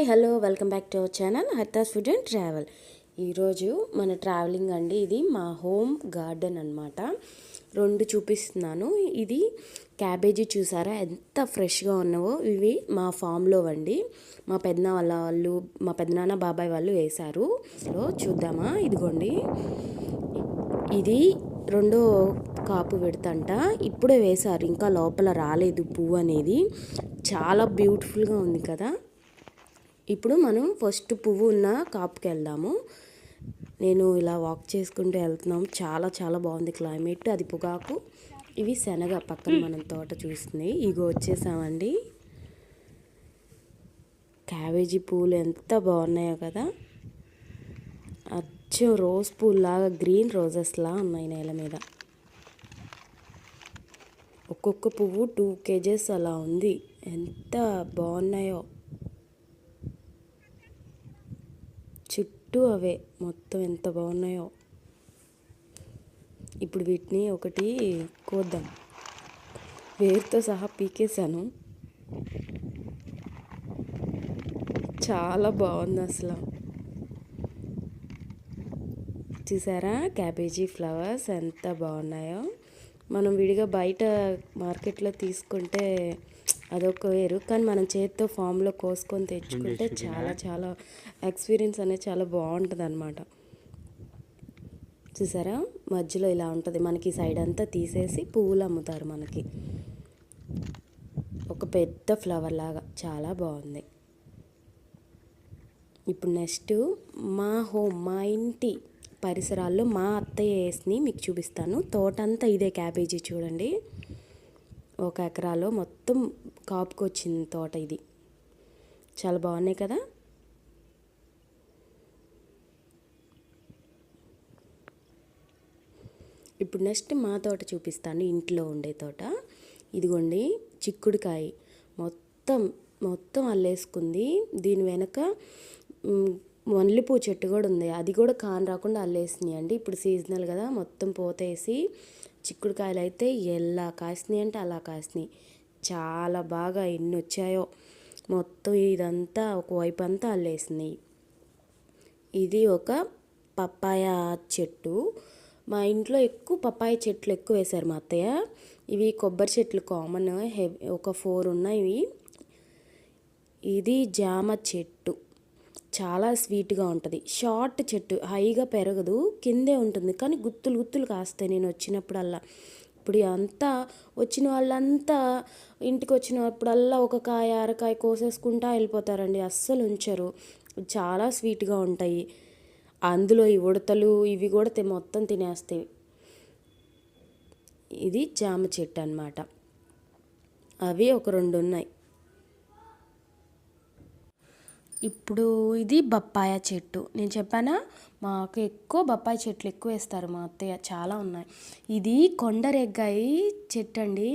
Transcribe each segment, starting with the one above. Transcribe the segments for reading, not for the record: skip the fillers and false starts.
Hello welcome back to our channel హర్తాస్ food and travel. ఈరోజు మన ట్రావెలింగ్ అండి. ఇది మా హోమ్ గార్డెన్ అనమాట. 2 చూపిస్తున్నాను. ఇది క్యాబేజీ చూసారా ఎంత ఫ్రెష్గా ఉన్నావో. ఇవి మా ఫామ్లో అండి. మా పెద్దనాన్న మా పెద్దనాన్న బాబాయ్ వాళ్ళు వేశారు. సో చూద్దామా. ఇదిగోండి, ఇది 2వ కాపు విడతంట. ఇప్పుడే వేశారు, ఇంకా లోపల రాలేదు పువ్వు అనేది. చాలా బ్యూటిఫుల్గా ఉంది కదా. ఇప్పుడు మనం ఫస్ట్ పువ్వు ఉన్న కాపుకి వెళ్దాము. నేను ఇలా వాక్ చేసుకుంటూ వెళ్తున్నాము. చాలా చాలా బాగుంది క్లైమేట్. అది పొగాకు, ఇవి శనగ పక్కన మనం తోట చూస్తుంది. ఇగో వచ్చేసామండి. క్యాబేజీ పూలు ఎంత బాగున్నాయో కదా. అచ్చం రోజ్ పూల్లాగా గ్రీన్ రోజెస్లా ఉన్నాయి నేల మీద. ఒక్కొక్క పువ్వు 2 kgs అలా ఉంది. ఎంత బాగున్నాయో. చుట్టూ అవే మొత్తం ఎంత బాగున్నాయో. ఇప్పుడు వీటిని ఒకటి కోద్దాం. వేరుతో సహా పీకేశాను. చాలా బాగుంది అసలు. చూసారా క్యాబేజీ ఫ్లవర్స్ ఎంత బాగున్నాయో. మనం విడిగా బయట మార్కెట్లో తీసుకుంటే అదొక వేరు, కానీ మనం చేతితో ఫామ్లో కోసుకొని తెచ్చుకుంటే చాలా చాలా ఎక్స్పీరియన్స్ అనేది చాలా బాగుంటుంది అనమాట. చూసారా మధ్యలో ఇలా ఉంటుంది. మనకి సైడ్ అంతా తీసేసి పువ్వులు అమ్ముతారు మనకి. ఒక పెద్ద ఫ్లవర్ లాగా చాలా బాగుంది. ఇప్పుడు నెక్స్ట్ మా ఇంటి పరిసరాల్లో మా అత్తయ్య వేసి మీకు చూపిస్తాను. తోట అంతా ఇదే క్యాబేజీ చూడండి. 1 ఎకరాలో మొత్తం కాపుకొచ్చింది తోట. ఇది చాలా బాగున్నాయి కదా. ఇప్పుడు నెక్స్ట్ మా తోట చూపిస్తాను, ఇంట్లో ఉండే తోట. ఇదిగోండి చిక్కుడుకాయ మొత్తం అల్లేసుకుంది. దీని వెనక మల్లెపూ చెట్టు కూడా ఉంది. అది కూడా కాని రాకుండా అల్లేసినాయి అండి. ఇప్పుడు సీజనల్ కదా, మొత్తం పోతేసి చిక్కుడుకాయలు అయితే ఎలా కాసినాయి అంటే అలా కాసినాయి. చాలా బాగా ఎన్ని వచ్చాయో. మొత్తం ఇదంతా ఒకవైపు అంతా అల్లేసినాయి. ఇది ఒక పప్పాయ చెట్టు. మా ఇంట్లో ఎక్కువ పప్పాయ చెట్లు ఎక్కువ వేశారు మా అత్తయ్య. ఇవి కొబ్బరి చెట్లు కామన్, ఒక 4 ఉన్నాయి. ఇది జామ చెట్టు, చాలా స్వీట్గా ఉంటుంది. షార్ట్ చెట్టు, హైగా పెరగదు, కిందే ఉంటుంది, కానీ గుత్తులు కాస్తాయి నేను వచ్చినప్పుడల్లా. ఇప్పుడు అంతా వచ్చిన వాళ్ళంతా ఇంటికి వచ్చినప్పుడల్లా 1 కాయ 1/2 కాయ కోసేసుకుంటా వెళ్ళిపోతారండి. అస్సలు ఉంచరు. చాలా స్వీట్గా ఉంటాయి. అందులో ఈ ఉడతలు ఇవి కూడా మొత్తం తినేస్తాయి. ఇది జామ చెట్టు అన్నమాట. అవి ఒక 2 ఉన్నాయి. ఇప్పుడు ఇది బొప్పాయ చెట్టు. నేను చెప్పానా, మాకు ఎక్కువ బొప్పాయి చెట్లు ఎక్కువ వేస్తారు మా అత్తయ్య, చాలా ఉన్నాయి. ఇది కొండరెగ్గాయ చెట్టు అండి.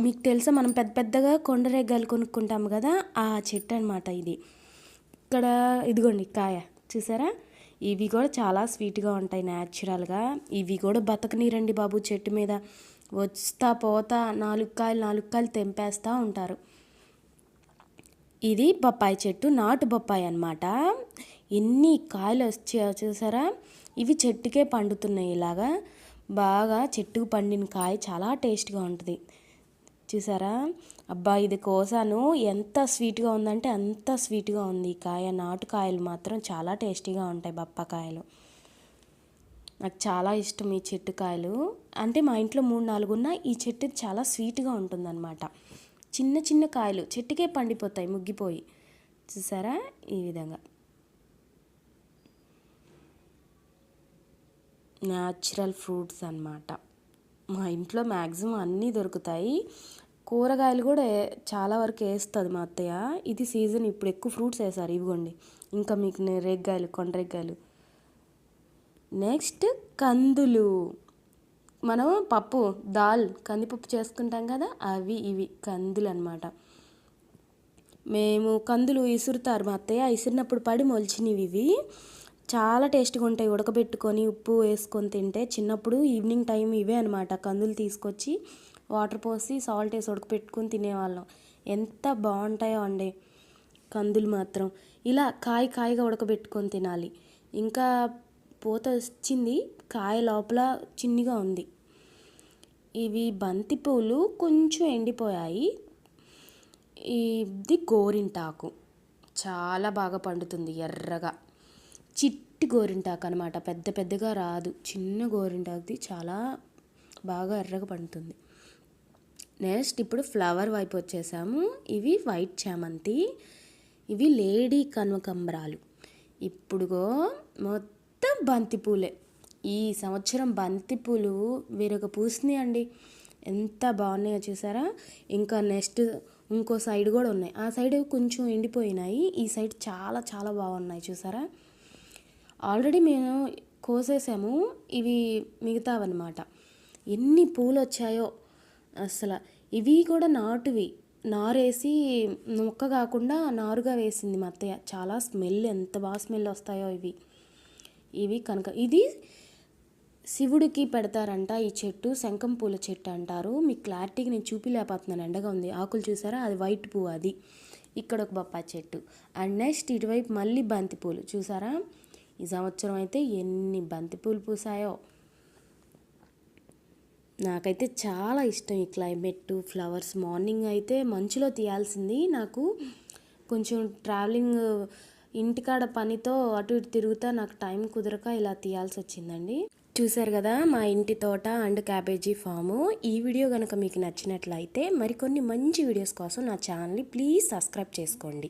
మీకు తెలుసా, మనం పెద్దగా కొండరెగ్గాయలు కొనుక్కుంటాము కదా, ఆ చెట్టు అనమాట ఇది. ఇక్కడ ఇదిగోండి కాయ చూసారా. ఇవి కూడా చాలా స్వీట్గా ఉంటాయి న్యాచురల్గా. ఇవి కూడా బతకనీరండి బాబు, చెట్టు మీద వస్తా పోతా 4 కాయలు తెంపేస్తూ ఉంటారు. ఇది బొప్పాయి చెట్టు, నాటు బొప్పాయి అన్నమాట. ఎన్ని కాయలు వచ్చాయో చూసారా. ఇవి చెట్టుకే పండుతున్నాయి ఇలాగా. బాగా చెట్టుకు పండిన కాయ చాలా టేస్ట్గా ఉంటుంది. చూసారా, అబ్బా ఇది కోసాను, ఎంత స్వీట్గా ఉందంటే అంత స్వీట్గా ఉంది ఈ కాయ. నాటు కాయలు మాత్రం చాలా టేస్టీగా ఉంటాయి, బొప్పాకాయలు. నాకు చాలా ఇష్టం ఈ చెట్టు కాయలు. అంటే మా ఇంట్లో 3-4 ఉన్నాయి. ఈ చెట్టు చాలా స్వీట్గా ఉంటుందన్నమాట. చిన్న కాయలు చెట్టుకే పండిపోతాయి ముగ్గిపోయి. చూసారా ఈ విధంగా న్యాచురల్ ఫ్రూట్స్ అన్నమాట. మా ఇంట్లో మ్యాక్సిమం అన్నీ దొరుకుతాయి. కూరగాయలు కూడా చాలా వరకు వేస్తుంది మా అత్తయ్య. ఇది సీజన్, ఇప్పుడు ఎక్కువ ఫ్రూట్స్ వేసారు. ఇవిగోండి, ఇంకా మీకు కొండరెగ్గాయలు. నెక్స్ట్ కందులు. మనం కందిపప్పు చేసుకుంటాం కదా, ఇవి కందులు అన్నమాట. మేము కందులు ఇసురుతారు మా అత్తయ్య, ఇసిరినప్పుడు పడి మొలిచినవి ఇవి. చాలా టేస్ట్గా ఉంటాయి. ఉడకబెట్టుకొని ఉప్పు వేసుకొని తింటే, చిన్నప్పుడు ఈవినింగ్ టైం ఇవే అనమాట. కందులు తీసుకొచ్చి వాటర్ పోసి సాల్ట్ వేసి ఉడకబెట్టుకొని తినేవాళ్ళం. ఎంత బాగుంటాయో అండి. కందులు మాత్రం ఇలా కాయగా ఉడకబెట్టుకొని తినాలి. ఇంకా పూత వచ్చింది, కాయ లోపల చిన్నగా ఉంది. ఇవి బంతి పూలు కొంచెం ఎండిపోయాయి. ఇది గోరింటాకు, చాలా బాగా పండుతుంది ఎర్రగా. చిట్టి గోరింటాకు అనమాట, పెద్దగా రాదు. చిన్న గోరింటాకుది చాలా బాగా ఎర్రగా పండుతుంది. నెక్స్ట్ ఇప్పుడు ఫ్లవర్ వైపు వచ్చేసాము. ఇవి వైట్ చామంతి, ఇవి లేడీ కనకాంబరాలు. ఇప్పుడుగో మొత్తం బంతిపూలే. ఈ సంవత్సరం బంతిపూలు వేరొక పూసినాయి అండి, ఎంత బాగున్నాయో చూసారా. ఇంకా నెక్స్ట్ ఇంకో సైడ్ కూడా ఉన్నాయి. ఆ సైడ్ కొంచెం ఎండిపోయినాయి, ఈ సైడ్ చాలా బాగున్నాయి చూసారా. ఆల్రెడీ మేము కోసేసాము, ఇవి మిగతావన్నమాట. ఎన్ని పూలు వచ్చాయో అసలు. ఇవి కూడా నాటువి, నారేసి మొక్క కాకుండా నారుగా వేసింది మా అత్తయ్య. చాలా స్మెల్, ఎంత బాగా స్మెల్ వస్తాయో ఇవి కనుక. ఇది శివుడికి పెడతారంట ఈ చెట్టు, శంఖం పూల చెట్టు అంటారు. మీకు క్లారిటీగా నేను చూపిలేకపోతున్నాను, ఎండగా ఉంది. ఆకులు చూసారా, అది వైట్ పువ్వు. అది ఇక్కడ ఒక బొప్పాయి చెట్టు. అండ్ నెక్స్ట్ ఇటువైపు మళ్ళీ బంతిపూలు చూసారా. ఈ సంవత్సరం అయితే ఎన్ని బంతిపూలు పూసాయో. నాకైతే చాలా ఇష్టం ఈ క్లైమేట్, ఫ్లవర్స్. మార్నింగ్ అయితే మంచులో తీయాల్సింది, నాకు కొంచెం ట్రావెలింగ్, ఇంటికాడ పనితో అటు ఇటు తిరుగుతా నాకు టైం కుదరక ఇలా తీయాల్సి వచ్చిందండి. చూసారు కదా మా ఇంటి తోట అండ్ క్యాబేజీ ఫాము. ఈ వీడియో కనుక మీకు నచ్చినట్లయితే మరికొన్ని మంచి వీడియోస్ కోసం నా ఛానల్ని ప్లీజ్ సబ్స్క్రైబ్ చేసుకోండి.